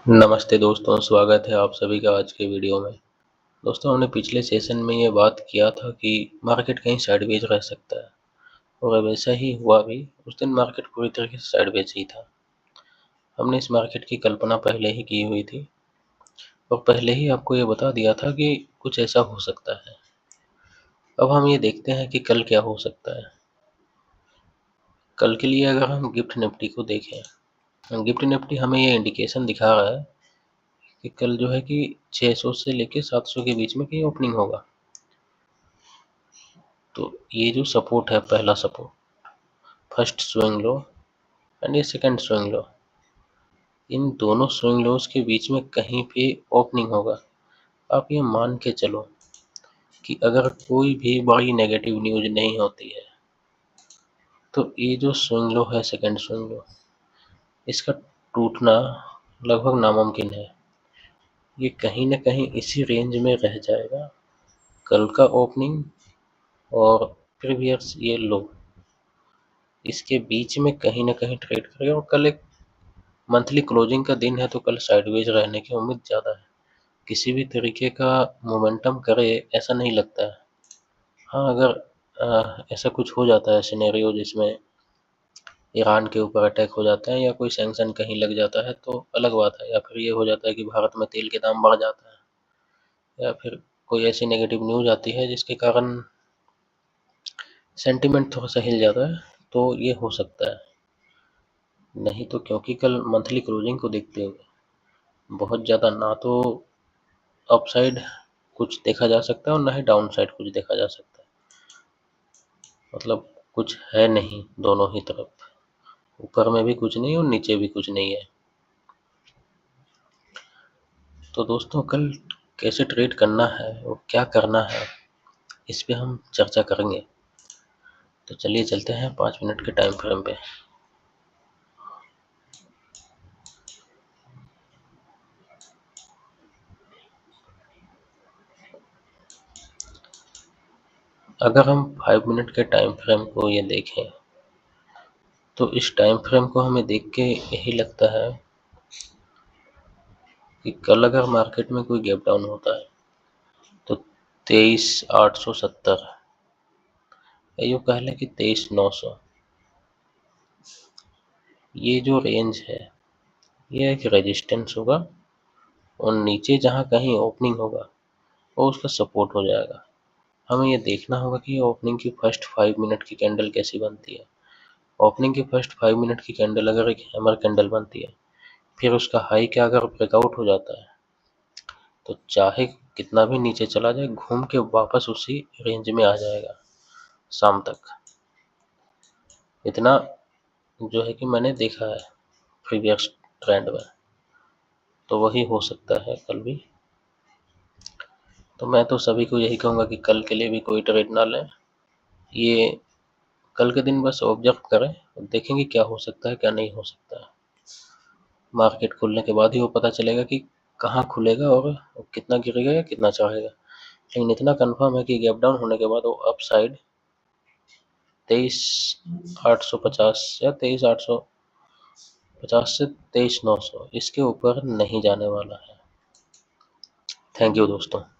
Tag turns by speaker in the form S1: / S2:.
S1: नमस्ते दोस्तों, स्वागत है आप सभी का आज के वीडियो में। दोस्तों, हमने पिछले सेशन में ये बात किया था कि मार्केट कहीं साइडवेज रह सकता है और वैसा ही हुआ भी। उस दिन मार्केट पूरी तरीके से साइडवेज ही था। हमने इस मार्केट की कल्पना पहले ही की हुई थी और पहले ही आपको ये बता दिया था कि कुछ ऐसा हो सकता है। अब हम ये देखते हैं कि कल क्या हो सकता है। कल के लिए अगर हम गिफ्ट निफ्टी को देखें, गिफ्ट निफ्टी हमें ये इंडिकेशन दिखा रहा है कि कल जो है कि 600 से लेके 700 के बीच में कहीं ओपनिंग होगा। तो ये जो सपोर्ट है, पहला support, first swing low and ये सेकंड स्विंग लो, इन दोनों स्विंग लोज के बीच में कहीं पे ओपनिंग होगा। आप ये मान के चलो कि अगर कोई भी बड़ी नेगेटिव न्यूज नहीं होती है तो ये जो स्विंग लो है, सेकंड स्विंग लो, इसका टूटना लगभग नामुमकिन है। ये कहीं ना कहीं इसी रेंज में रह जाएगा। कल का ओपनिंग और प्रीवियस ये लो, इसके बीच में कहीं ना कहीं ट्रेड करेगा और कल एक मंथली क्लोजिंग का दिन है तो कल साइडवेज रहने की उम्मीद ज़्यादा है। किसी भी तरीके का मोमेंटम करे ऐसा नहीं लगता है। हाँ, अगर ऐसा कुछ हो जाता है सिनेरियो जिसमें ईरान के ऊपर अटैक हो जाता है या कोई सैंक्शन कहीं लग जाता है तो अलग बात है, या फिर ये हो जाता है कि भारत में तेल के दाम बढ़ जाता है या फिर कोई ऐसी नेगेटिव न्यूज आती है जिसके कारण सेंटिमेंट थोड़ा सा हिल जाता है, तो ये हो सकता है। नहीं तो क्योंकि कल मंथली क्लोजिंग को देखते हुए बहुत ज़्यादा ना तो अपसाइड कुछ देखा जा सकता है और ना ही डाउन साइड कुछ देखा जा सकता है। मतलब कुछ है नहीं दोनों ही तरफ, ऊपर में भी कुछ नहीं और नीचे भी कुछ नहीं है। तो दोस्तों, कल कैसे ट्रेड करना है और क्या करना है, इस पे हम चर्चा करेंगे। तो चलिए चलते हैं 5 मिनट के टाइम फ्रेम पे। अगर हम 5 मिनट के टाइम फ्रेम को ये देखें तो इस टाइम फ्रेम को हमें देख के यही लगता है कि कल अगर मार्केट में कोई गैप डाउन होता है तो 23,870 या यूँ कह लें कि 23,900, ये जो रेंज है ये एक रेजिस्टेंस होगा और नीचे जहाँ कहीं ओपनिंग होगा वो उसका सपोर्ट हो जाएगा। हमें ये देखना होगा कि ओपनिंग की फर्स्ट 5 मिनट की कैंडल कैसी बनती है। ओपनिंग की फर्स्ट 5 मिनट की कैंडल अगर एक हैमर कैंडल बनती है, फिर उसका हाई क्या अगर ब्रेकआउट हो जाता है तो चाहे कितना भी नीचे चला जाए घूम के वापस उसी रेंज में आ जाएगा शाम तक। इतना जो है कि मैंने देखा है प्रीवियस ट्रेंड में, तो वही हो सकता है कल भी। तो मैं तो सभी को यही कहूँगा कि कल के लिए भी कोई ट्रेड ना लें। ये कल के दिन बस ऑब्जर्व करें और देखेंगे क्या हो सकता है क्या नहीं हो सकता है। मार्केट खुलने के बाद ही वो पता चलेगा कि कहाँ खुलेगा और कितना गिरेगा या कितना चढ़ेगा। लेकिन इतना कंफर्म है कि गैप डाउन होने के बाद वो अप साइड 23,850 या 23,850 से 23,900 इसके ऊपर नहीं जाने वाला है। थैंक यू दोस्तों।